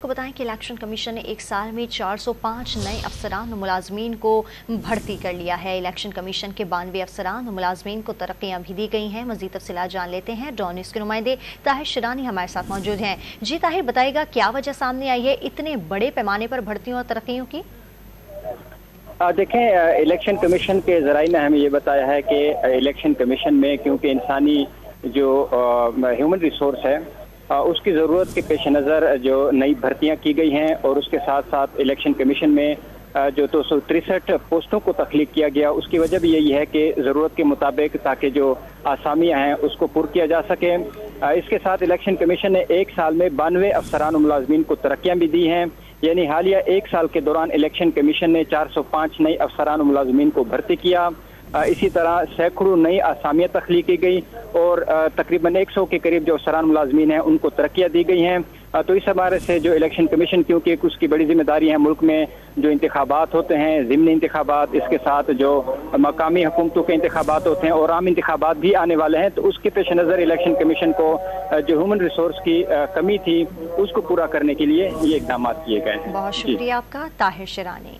आपको बताएं कि इलेक्शन कमीशन ने एक साल में 405 नए अफसरान और मुलाजमीन को भर्ती कर लिया है। इलेक्शन कमीशन के 92 अफसरान और मुलाजमीन को तरक्कियां भी दी गई हैं। मजीद तफसीलात जान लेते हैं। डॉन न्यूज़ के नुमाइंदे ताहिर शिरानी हमारे साथ मौजूद हैं। जी ताहिर, बताइएगा क्या वजह सामने आई है इतने बड़े पैमाने पर भर्तियों और तरक्कियों की? देखें, इलेक्शन कमीशन के ज़राए ने हमें ये बताया है कि इलेक्शन कमीशन में क्योंकि इंसानी जो ह्यूमन रिसोर्स है उसकी ज़रूरत के पेश नज़र जो नई भर्तियां की गई हैं और उसके साथ साथ इलेक्शन कमीशन में जो 263 पोस्टों को तख्लीक किया गया, उसकी वजह भी यही है कि ज़रूरत के मुताबिक ताकि जो आसामियाँ हैं उसको पुर किया जा सके। इसके साथ इलेक्शन कमीशन ने एक साल में 92 अफसरान और मुलाजमीन को तरक्कियाँ भी दी हैं। यानी हालिया एक साल के दौरान इलेक्शन कमीशन ने 405 नई अफसरान और मुलाजमीन को भर्ती किया। इसी तरह सैकड़ों नई आसामियाँ तख्लीक की गई और तकरीबन 100 के करीब जो अफसरान मुलाजमीन हैं उनको तरक्कियाँ दी गई हैं। तो इस हवाले से जो इलेक्शन कमीशन, क्योंकि एक उसकी बड़ी जिम्मेदारी है, मुल्क में जो इंतखाबात होते हैं, ज़िमनी इंतखाबात, इसके साथ जो मकामी हुकूमतों के इंतखाबात होते हैं और आम इंतखाबात भी आने वाले हैं, तो उसके पेश नज़र इलेक्शन कमीशन को जो ह्यूमन रिसोर्स की कमी थी उसको पूरा करने के लिए ये इकदाम किए गए हैं। बहुत शुक्रिया आपका ताहिर शिरानी।